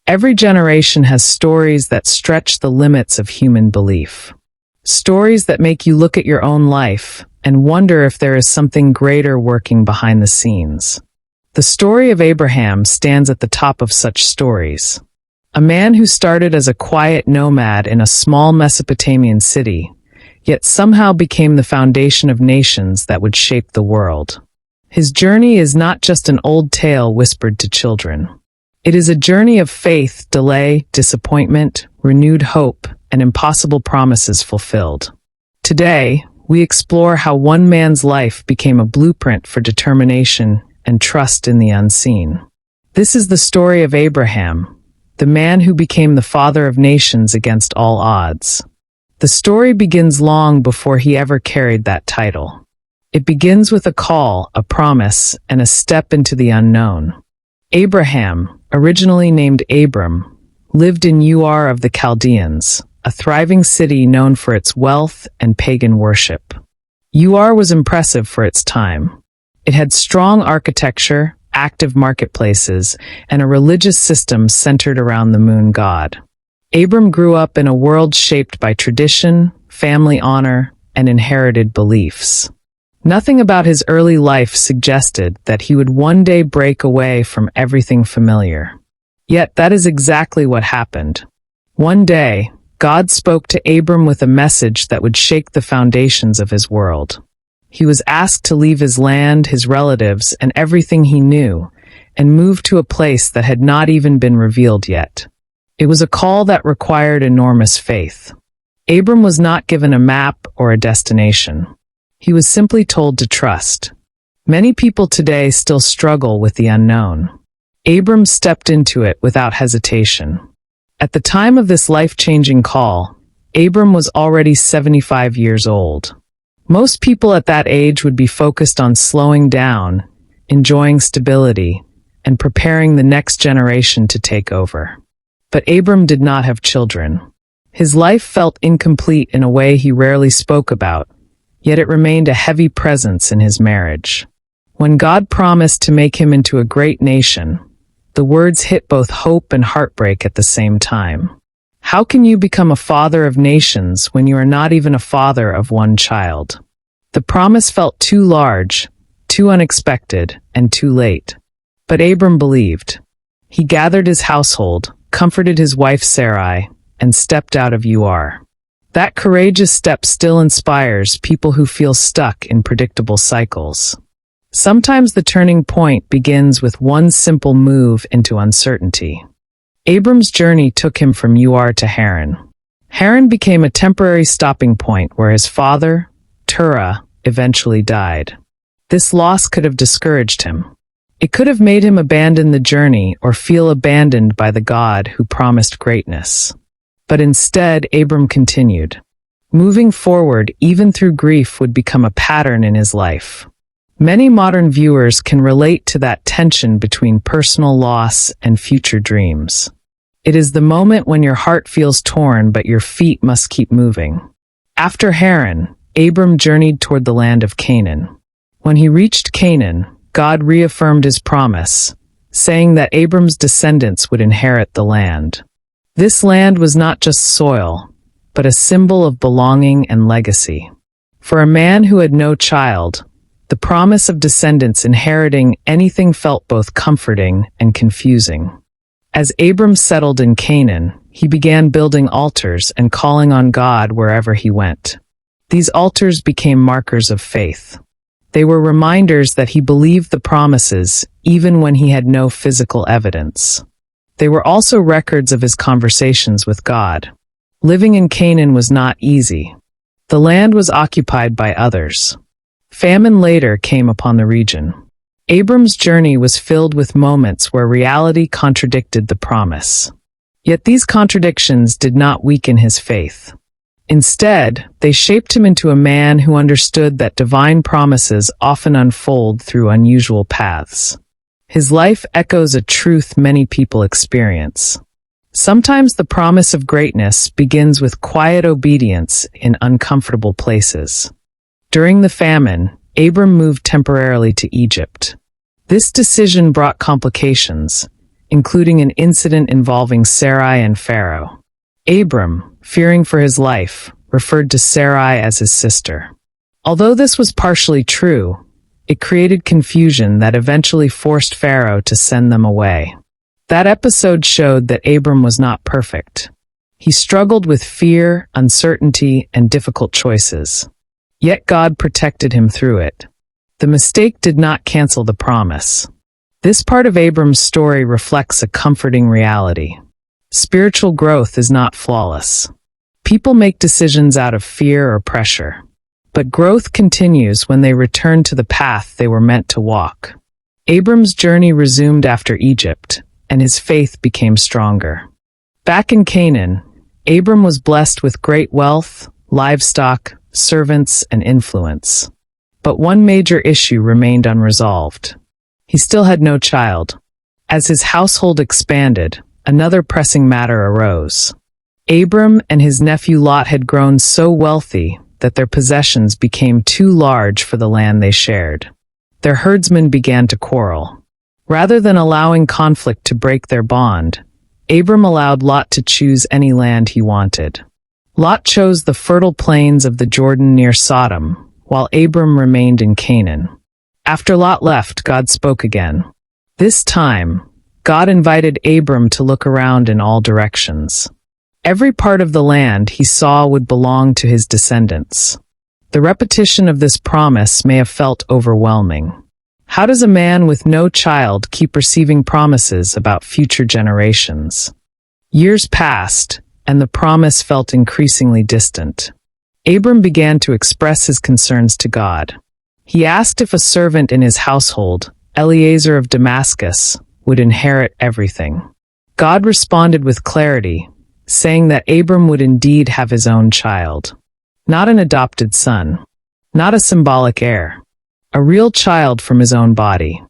Every generation has stories that stretch the limits of human belief. Stories that make you look at your own life and wonder if there is something greater working behind the scenes. The story of Abraham stands at the top of such stories. A man who started as a quiet nomad in a small Mesopotamian city, yet somehow became the foundation of nations that would shape the world. His journey is not just an old tale whispered to children. It is a journey of faith, delay, disappointment, renewed hope, and impossible promises fulfilled. Today, we explore how one man's life became a blueprint for determination and trust in the unseen. This is the story of Abraham, the man who became the father of nations against all odds. The story begins long before he ever carried that title. It begins with a call, a promise, and a step into the unknown. Abraham, originally named Abram, lived in Ur of the Chaldeans, a thriving city known for its wealth and pagan worship. Ur was impressive for its time. It had strong architecture, active marketplaces, and a religious system centered around the moon god. Abram grew up in a world shaped by tradition, family honor, and inherited beliefs. Nothing about his early life suggested that he would one day break away from everything familiar. Yet that is exactly what happened. One day, God spoke to Abram with a message that would shake the foundations of his world. He was asked to leave his land, his relatives, and everything he knew, and move to a place that had not even been revealed yet. It was a call that required enormous faith. Abram was not given a map or a destination. He was simply told to trust. Many people today still struggle with the unknown. Abram stepped into it without hesitation. At the time of this life-changing call, Abram was already 75 years old. Most people at that age would be focused on slowing down, enjoying stability, and preparing the next generation to take over. But Abram did not have children. His life felt incomplete in a way he rarely spoke about, yet it remained a heavy presence in his marriage. When God promised to make him into a great nation, the words hit both hope and heartbreak at the same time. How can you become a father of nations when you are not even a father of one child? The promise felt too large, too unexpected, and too late. But Abram believed. He gathered his household, comforted his wife Sarai, and stepped out of Ur. That courageous step still inspires people who feel stuck in predictable cycles. Sometimes the turning point begins with one simple move into uncertainty. Abram's journey took him from Ur to Haran. Haran became a temporary stopping point where his father, Terah, eventually died. This loss could have discouraged him. It could have made him abandon the journey or feel abandoned by the God who promised greatness. But instead, Abram continued. Moving forward, even through grief, would become a pattern in his life. Many modern viewers can relate to that tension between personal loss and future dreams. It is the moment when your heart feels torn but your feet must keep moving. After Haran, Abram journeyed toward the land of Canaan. When he reached Canaan, God reaffirmed his promise, saying that Abram's descendants would inherit the land. This land was not just soil, but a symbol of belonging and legacy. For a man who had no child, the promise of descendants inheriting anything felt both comforting and confusing. As Abram settled in Canaan, he began building altars and calling on God wherever he went. These altars became markers of faith. They were reminders that he believed the promises, even when he had no physical evidence. They were also records of his conversations with God. Living in Canaan was not easy. The land was occupied by others. Famine later came upon the region. Abram's journey was filled with moments where reality contradicted the promise. Yet these contradictions did not weaken his faith. Instead, they shaped him into a man who understood that divine promises often unfold through unusual paths. His life echoes a truth many people experience. Sometimes the promise of greatness begins with quiet obedience in uncomfortable places. During the famine, Abram moved temporarily to Egypt. This decision brought complications, including an incident involving Sarai and Pharaoh. Abram, fearing for his life, referred to Sarai as his sister. Although this was partially true, it created confusion that eventually forced Pharaoh to send them away. That episode showed that Abram was not perfect. He struggled with fear, uncertainty, and difficult choices. Yet God protected him through it. The mistake did not cancel the promise. This part of Abram's story reflects a comforting reality. Spiritual growth is not flawless. People make decisions out of fear or pressure. But growth continues when they return to the path they were meant to walk. Abram's journey resumed after Egypt, and his faith became stronger. Back in Canaan, Abram was blessed with great wealth, livestock, servants, and influence. But one major issue remained unresolved. He still had no child. As his household expanded, another pressing matter arose. Abram and his nephew Lot had grown so wealthy that their possessions became too large for the land they shared. Their herdsmen began to quarrel. Rather than allowing conflict to break their bond, Abram allowed Lot to choose any land he wanted. Lot chose the fertile plains of the Jordan near Sodom, while Abram remained in Canaan. After Lot left, God spoke again. This time, God invited Abram to look around in all directions. Every part of the land he saw would belong to his descendants. The repetition of this promise may have felt overwhelming. How does a man with no child keep receiving promises about future generations? Years passed, and the promise felt increasingly distant. Abram began to express his concerns to God. He asked if a servant in his household, Eliezer of Damascus, would inherit everything. God responded with clarity, saying that Abram would indeed have his own child. Not an adopted son. Not a symbolic heir. A real child from his own body.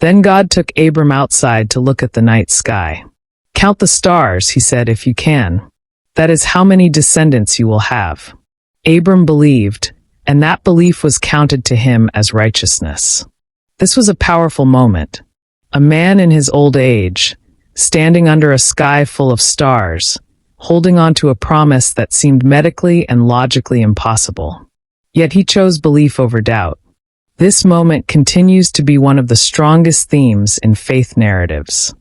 Then God took Abram outside to look at the night sky. "Count the stars," he said, "if you can. That is how many descendants you will have." Abram believed, and that belief was counted to him as righteousness. This was a powerful moment. A man in his old age, standing under a sky full of stars, holding on to a promise that seemed medically and logically impossible. Yet he chose belief over doubt. This moment continues to be one of the strongest themes in faith narratives.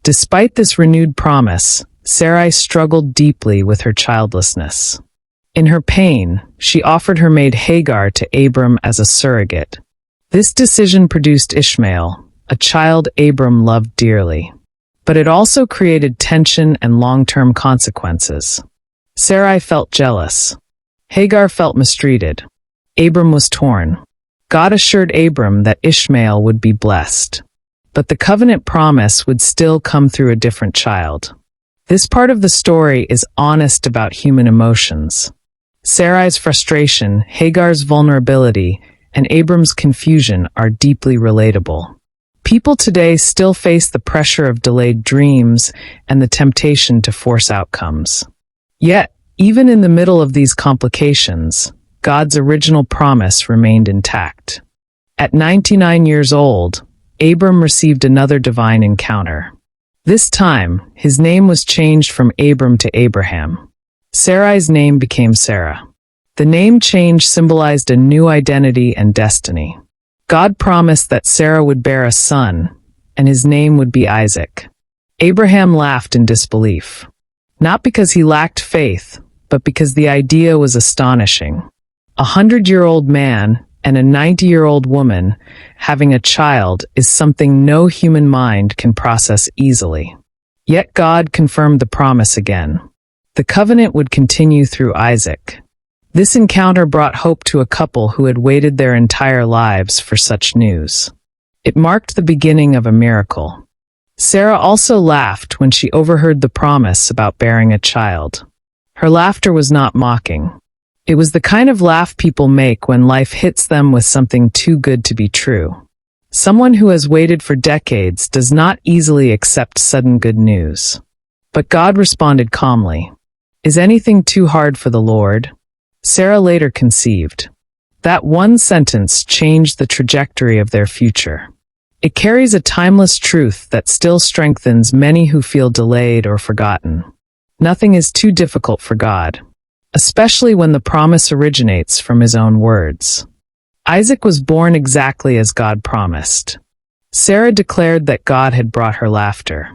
Despite this renewed promise, Sarai struggled deeply with her childlessness. In her pain, she offered her maid Hagar to Abram as a surrogate. This decision produced Ishmael, a child Abram loved dearly. But it also created tension and long-term consequences. Sarai felt jealous. Hagar felt mistreated. Abram was torn. God assured Abram that Ishmael would be blessed. But the covenant promise would still come through a different child. This part of the story is honest about human emotions. Sarai's frustration, Hagar's vulnerability, and Abram's confusion are deeply relatable. People today still face the pressure of delayed dreams and the temptation to force outcomes. Yet, even in the middle of these complications, God's original promise remained intact. At 99 years old, Abram received another divine encounter. This time, his name was changed from Abram to Abraham. Sarai's name became Sarah. The name change symbolized a new identity and destiny. God promised that Sarah would bear a son, and his name would be Isaac. Abraham laughed in disbelief. Not because he lacked faith, but because the idea was astonishing. A 100-year-old man and a 90-year-old woman having a child is something no human mind can process easily. Yet God confirmed the promise again. The covenant would continue through Isaac. This encounter brought hope to a couple who had waited their entire lives for such news. It marked the beginning of a miracle. Sarah also laughed when she overheard the promise about bearing a child. Her laughter was not mocking. It was the kind of laugh people make when life hits them with something too good to be true. Someone who has waited for decades does not easily accept sudden good news. But God responded calmly. "Is anything too hard for the Lord?" Sarah later conceived. That one sentence changed the trajectory of their future. It carries a timeless truth that still strengthens many who feel delayed or forgotten. Nothing is too difficult for God, especially when the promise originates from his own words. Isaac was born exactly as God promised. Sarah declared that God had brought her laughter.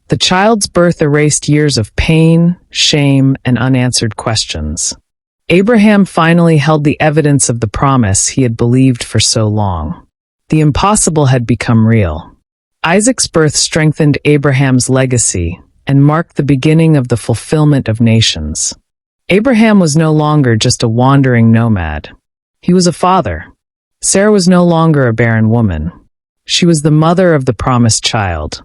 The child's birth erased years of pain, shame, and unanswered questions. Abraham finally held the evidence of the promise he had believed for so long. The impossible had become real. Isaac's birth strengthened Abraham's legacy and marked the beginning of the fulfillment of nations. Abraham was no longer just a wandering nomad. He was a father. Sarah was no longer a barren woman. She was the mother of the promised child.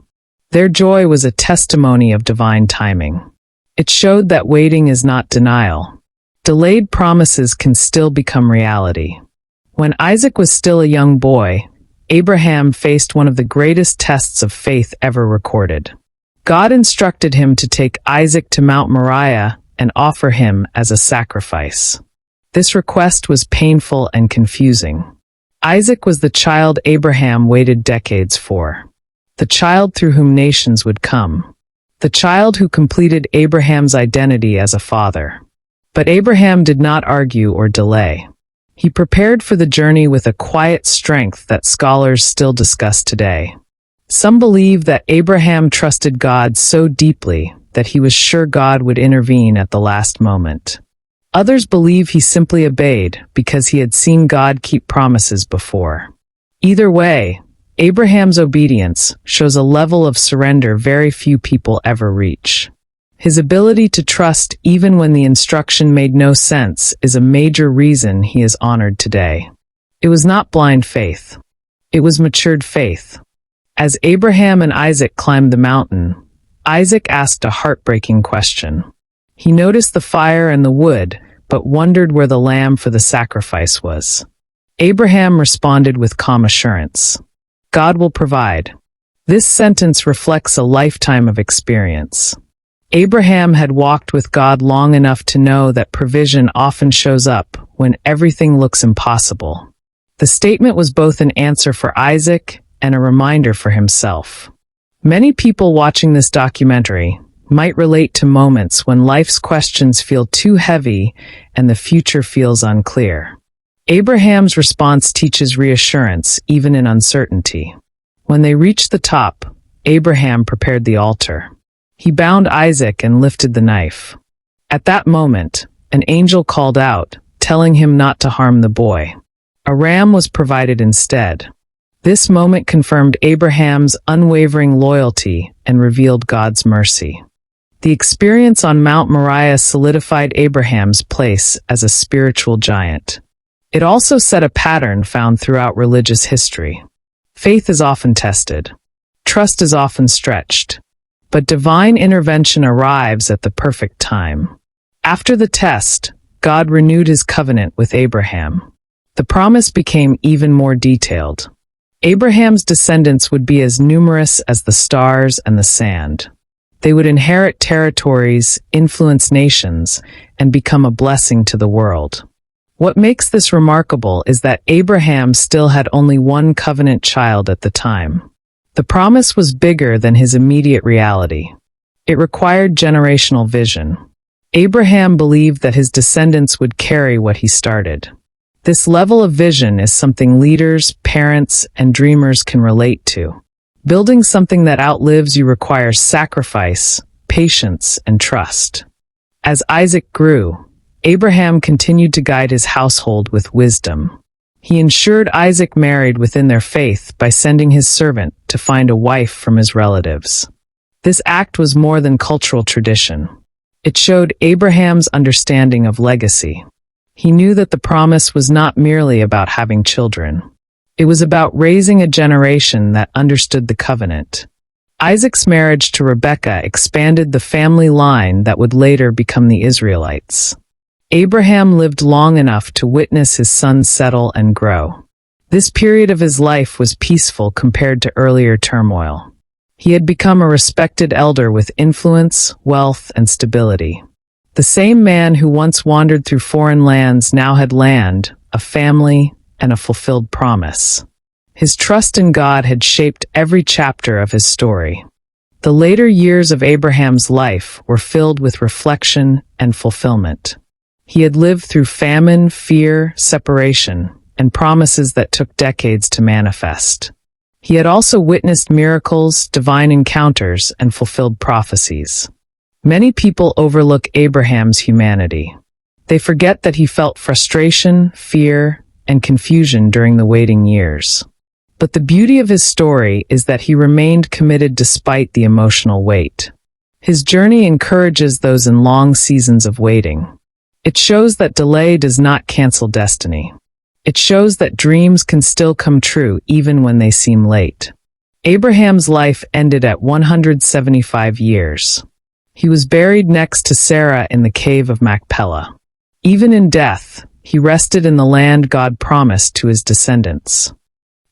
Their joy was a testimony of divine timing. It showed that waiting is not denial. Delayed promises can still become reality. When Isaac was still a young boy, Abraham faced one of the greatest tests of faith ever recorded. God instructed him to take Isaac to Mount Moriah and offer him as a sacrifice. This request was painful and confusing. Isaac was the child Abraham waited decades for. The child through whom nations would come. The child who completed Abraham's identity as a father. But Abraham did not argue or delay. He prepared for the journey with a quiet strength that scholars still discuss today. Some believe that Abraham trusted God so deeply that he was sure God would intervene at the last moment. Others believe he simply obeyed because he had seen God keep promises before. Either way, Abraham's obedience shows a level of surrender very few people ever reach. His ability to trust even when the instruction made no sense is a major reason he is honored today. It was not blind faith. It was matured faith. As Abraham and Isaac climbed the mountain, Isaac asked a heartbreaking question. He noticed the fire and the wood, but wondered where the lamb for the sacrifice was. Abraham responded with calm assurance. God will provide. This sentence reflects a lifetime of experience. Abraham had walked with God long enough to know that provision often shows up when everything looks impossible. The statement was both an answer for Isaac and a reminder for himself. Many people watching this documentary might relate to moments when life's questions feel too heavy and the future feels unclear. Abraham's response teaches reassurance even in uncertainty. When they reached the top, Abraham prepared the altar. He bound Isaac and lifted the knife. At that moment, an angel called out, telling him not to harm the boy. A ram was provided instead. This moment confirmed Abraham's unwavering loyalty and revealed God's mercy. The experience on Mount Moriah solidified Abraham's place as a spiritual giant. It also set a pattern found throughout religious history. Faith is often tested. Trust is often stretched. But divine intervention arrives at the perfect time. After the test, God renewed his covenant with Abraham. The promise became even more detailed. Abraham's descendants would be as numerous as the stars and the sand. They would inherit territories, influence nations, and become a blessing to the world. What makes this remarkable is that Abraham still had only one covenant child at the time. The promise was bigger than his immediate reality. It required generational vision. Abraham believed that his descendants would carry what he started. This level of vision is something leaders, parents, and dreamers can relate to. Building something that outlives you requires sacrifice, patience, and trust. As Isaac grew, Abraham continued to guide his household with wisdom. He ensured Isaac married within their faith by sending his servant to find a wife from his relatives. This act was more than cultural tradition. It showed Abraham's understanding of legacy. He knew that the promise was not merely about having children. It was about raising a generation that understood the covenant. Isaac's marriage to Rebekah expanded the family line that would later become the Israelites. Abraham lived long enough to witness his son settle and grow. This period of his life was peaceful compared to earlier turmoil. He had become a respected elder with influence, wealth, and stability. The same man who once wandered through foreign lands now had land, a family, and a fulfilled promise. His trust in God had shaped every chapter of his story. The later years of Abraham's life were filled with reflection and fulfillment. He had lived through famine, fear, separation, and promises that took decades to manifest. He had also witnessed miracles, divine encounters, and fulfilled prophecies. Many people overlook Abraham's humanity. They forget that he felt frustration, fear, and confusion during the waiting years. But the beauty of his story is that he remained committed despite the emotional weight. His journey encourages those in long seasons of waiting. It shows that delay does not cancel destiny. It shows that dreams can still come true even when they seem late. Abraham's life ended at 175 years. He was buried next to Sarah in the cave of Machpelah. Even in death, he rested in the land God promised to his descendants.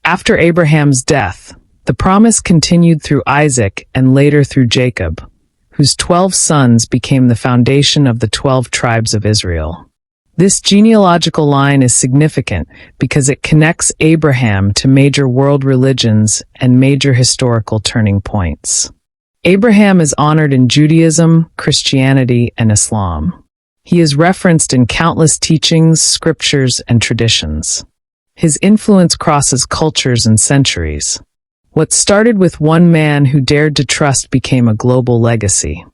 After Abraham's death, the promise continued through Isaac and later through Jacob, whose 12 sons became the foundation of the 12 tribes of Israel. This genealogical line is significant because it connects Abraham to major world religions and major historical turning points. Abraham is honored in Judaism, Christianity, and Islam. He is referenced in countless teachings, scriptures, and traditions. His influence crosses cultures and centuries. What started with one man who dared to trust became a global legacy.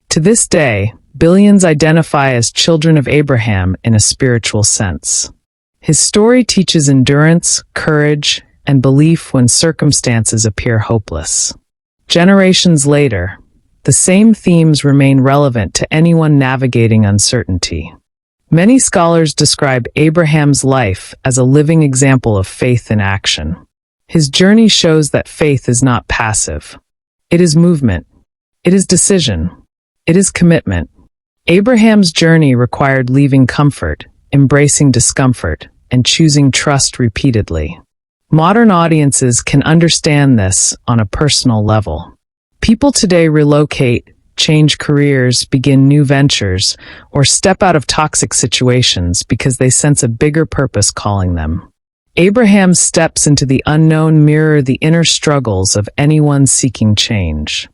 To this day, billions identify as children of Abraham in a spiritual sense. His story teaches endurance, courage, and belief when circumstances appear hopeless. Generations later, the same themes remain relevant to anyone navigating uncertainty. Many scholars describe Abraham's life as a living example of faith in action. His journey shows that faith is not passive. It is movement. It is decision. It is commitment. Abraham's journey required leaving comfort, embracing discomfort, and choosing trust repeatedly. Modern audiences can understand this on a personal level. People today relocate, change careers, begin new ventures, or step out of toxic situations because they sense a bigger purpose calling them. Abraham's steps into the unknown mirror the inner struggles of anyone seeking change.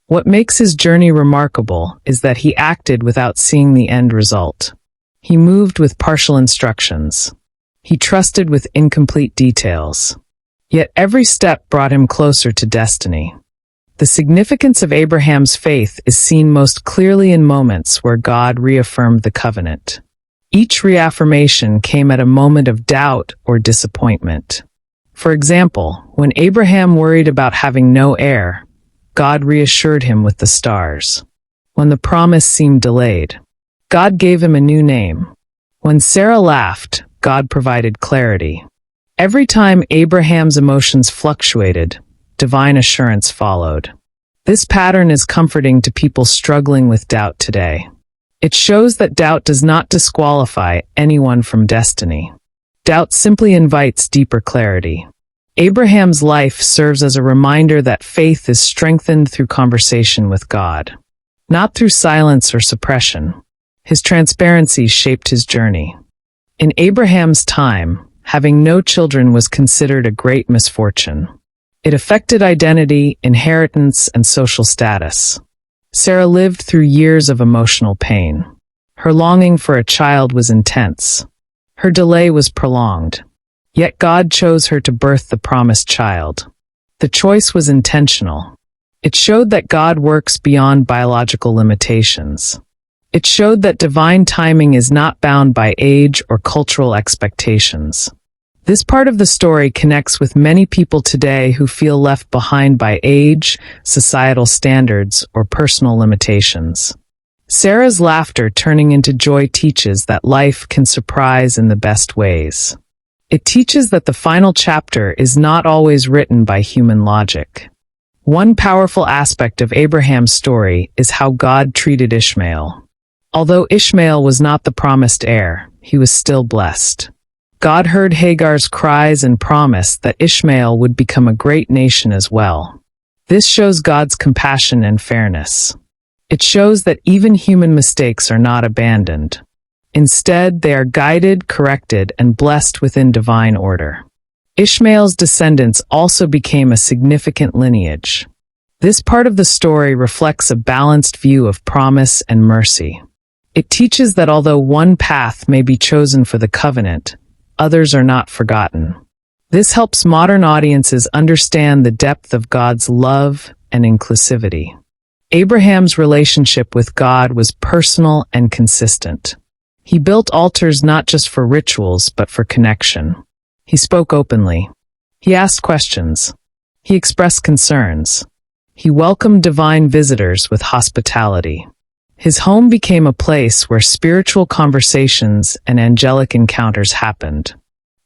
What makes his journey remarkable is that he acted without seeing the end result. He moved with partial instructions. He trusted with incomplete details. Yet every step brought him closer to destiny. The significance of Abraham's faith is seen most clearly in moments where God reaffirmed the covenant. Each reaffirmation came at a moment of doubt or disappointment. For example, when Abraham worried about having no heir, God reassured him with the stars. When the promise seemed delayed, God gave him a new name. When Sarah laughed, God provided clarity. Every time Abraham's emotions fluctuated, divine assurance followed. This pattern is comforting to people struggling with doubt today. It shows that doubt does not disqualify anyone from destiny. Doubt simply invites deeper clarity. Abraham's life serves as a reminder that faith is strengthened through conversation with God, not through silence or suppression. His transparency shaped his journey. In Abraham's time, having no children was considered a great misfortune. It affected identity, inheritance, and social status. Sarah lived through years of emotional pain. Her longing for a child was intense. Her delay was prolonged. Yet God chose her to birth the promised child. The choice was intentional. It showed that God works beyond biological limitations. It showed that divine timing is not bound by age or cultural expectations. This part of the story connects with many people today who feel left behind by age, societal standards, or personal limitations. Sarah's laughter turning into joy teaches that life can surprise in the best ways. It teaches that the final chapter is not always written by human logic. One powerful aspect of Abraham's story is how God treated Ishmael. Although Ishmael was not the promised heir, he was still blessed. God heard Hagar's cries and promised that Ishmael would become a great nation as well. This shows God's compassion and fairness. It shows that even human mistakes are not abandoned. Instead, they are guided, corrected, and blessed within divine order. Ishmael's descendants also became a significant lineage. This part of the story reflects a balanced view of promise and mercy. It teaches that although one path may be chosen for the covenant, others are not forgotten. This helps modern audiences understand the depth of God's love and inclusivity. Abraham's relationship with God was personal and consistent. He built altars not just for rituals, but for connection. He spoke openly. He asked questions. He expressed concerns. He welcomed divine visitors with hospitality. His home became a place where spiritual conversations and angelic encounters happened.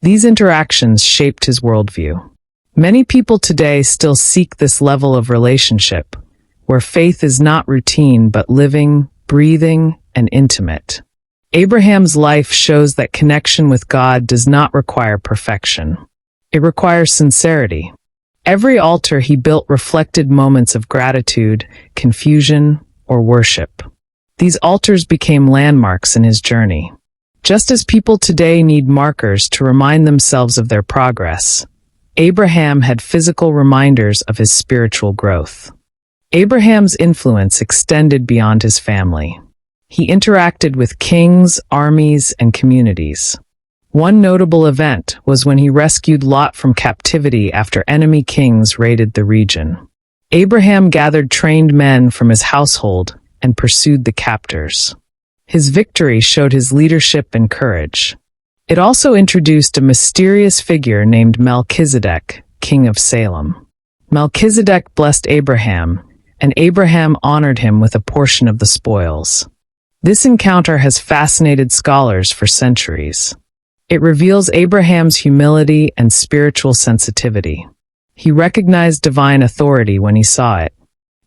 These interactions shaped his worldview. Many people today still seek this level of relationship, where faith is not routine but living, breathing, and intimate. Abraham's life shows that connection with God does not require perfection. It requires sincerity. Every altar he built reflected moments of gratitude, confusion, or worship. These altars became landmarks in his journey. Just as people today need markers to remind themselves of their progress, Abraham had physical reminders of his spiritual growth. Abraham's influence extended beyond his family. He interacted with kings, armies, and communities. One notable event was when he rescued Lot from captivity after enemy kings raided the region. Abraham gathered trained men from his household and pursued the captors. His victory showed his leadership and courage. It also introduced a mysterious figure named Melchizedek, king of Salem. Melchizedek blessed Abraham, and Abraham honored him with a portion of the spoils. This encounter has fascinated scholars for centuries. It reveals Abraham's humility and spiritual sensitivity. He recognized divine authority when he saw it.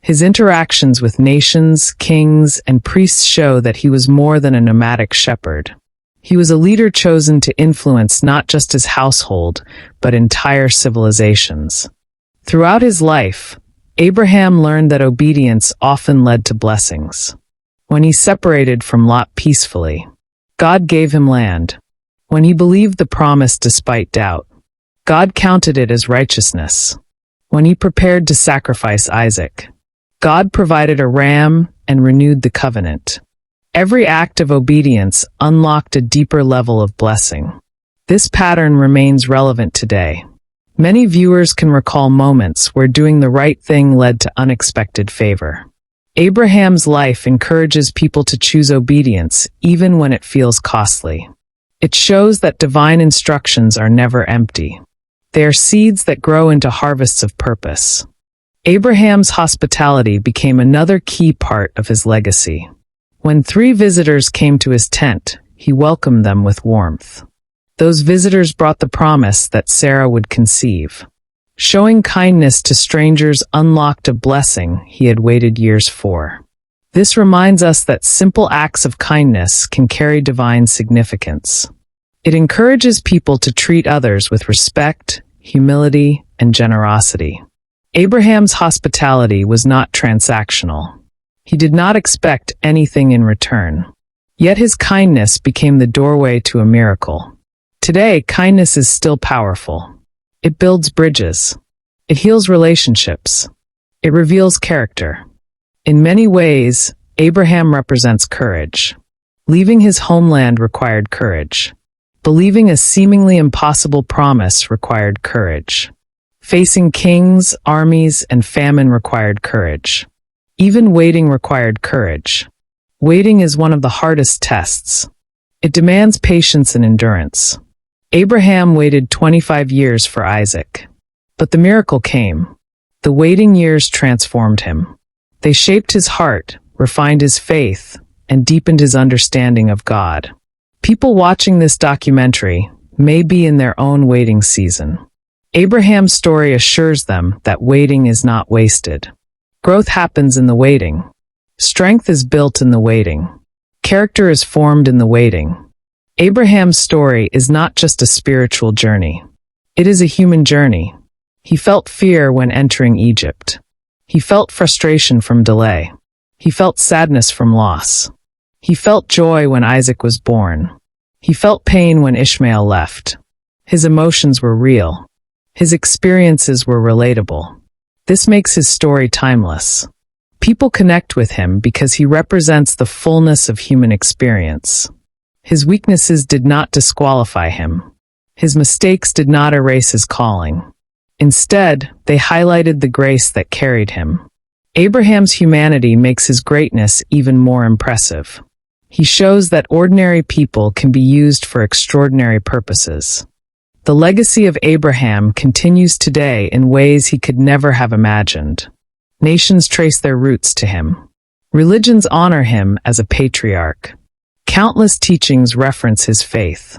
His interactions with nations, kings, and priests show that he was more than a nomadic shepherd. He was a leader chosen to influence not just his household, but entire civilizations. Throughout his life, Abraham learned that obedience often led to blessings. When he separated from Lot peacefully, God gave him land. When he believed the promise despite doubt, God counted it as righteousness. When he prepared to sacrifice Isaac, God provided a ram and renewed the covenant. Every act of obedience unlocked a deeper level of blessing. This pattern remains relevant today. Many viewers can recall moments where doing the right thing led to unexpected favor. Abraham's life encourages people to choose obedience even when it feels costly. It shows that divine instructions are never empty. They are seeds that grow into harvests of purpose. Abraham's hospitality became another key part of his legacy. When 3 visitors came to his tent, he welcomed them with warmth. Those visitors brought the promise that Sarah would conceive. Showing kindness to strangers unlocked a blessing he had waited years for. This reminds us that simple acts of kindness can carry divine significance. It encourages people to treat others with respect, humility, and generosity. Abraham's hospitality was not transactional. He did not expect anything in return. Yet his kindness became the doorway to a miracle. Today, kindness is still powerful. It builds bridges. It heals relationships. It reveals character. In many ways, Abraham represents courage. Leaving his homeland required courage. Believing a seemingly impossible promise required courage. Facing kings, armies, and famine required courage. Even waiting required courage. Waiting is one of the hardest tests. It demands patience and endurance. Abraham waited 25 years for Isaac. But the miracle came. The waiting years transformed him. They shaped his heart, refined his faith, and deepened his understanding of God. People watching this documentary may be in their own waiting season. Abraham's story assures them that waiting is not wasted. Growth happens in the waiting. Strength is built in the waiting. Character is formed in the waiting. Abraham's story is not just a spiritual journey. It is a human journey. He felt fear when entering Egypt. He felt frustration from delay. He felt sadness from loss. He felt joy when Isaac was born. He felt pain when Ishmael left. His emotions were real. His experiences were relatable. This makes his story timeless. People connect with him because he represents the fullness of human experience. His weaknesses did not disqualify him. His mistakes did not erase his calling. Instead, they highlighted the grace that carried him. Abraham's humanity makes his greatness even more impressive. He shows that ordinary people can be used for extraordinary purposes. The legacy of Abraham continues today in ways he could never have imagined. Nations trace their roots to him. Religions honor him as a patriarch. Countless teachings reference his faith.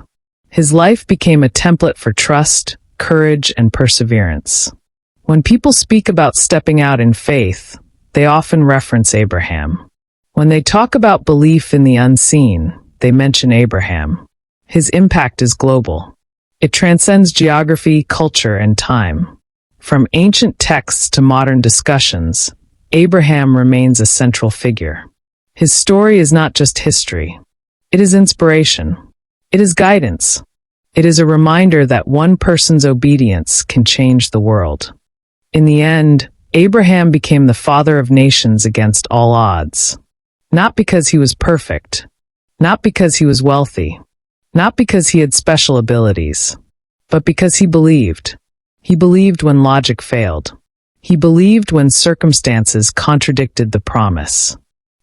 His life became a template for trust, courage, and perseverance. When people speak about stepping out in faith, they often reference Abraham. When they talk about belief in the unseen, they mention Abraham. His impact is global. It transcends geography, culture, and time. From ancient texts to modern discussions, Abraham remains a central figure. His story is not just history. It is inspiration. It is guidance. It is a reminder that one person's obedience can change the world. In the end, Abraham became the father of nations against all odds. Not because he was perfect, not because he was wealthy, not because he had special abilities, but because he believed. He believed when logic failed. He believed when circumstances contradicted the promise.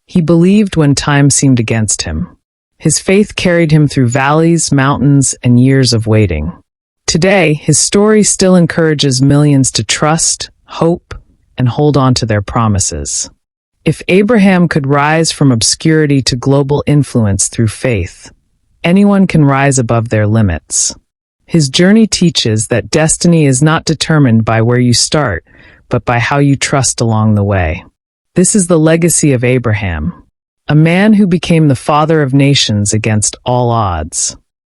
He believed when time seemed against him. His faith carried him through valleys, mountains, and years of waiting. Today, his story still encourages millions to trust, hope, and hold on to their promises. If Abraham could rise from obscurity to global influence through faith, anyone can rise above their limits. His journey teaches that destiny is not determined by where you start, but by how you trust along the way. This is the legacy of Abraham, a man who became the father of nations against all odds.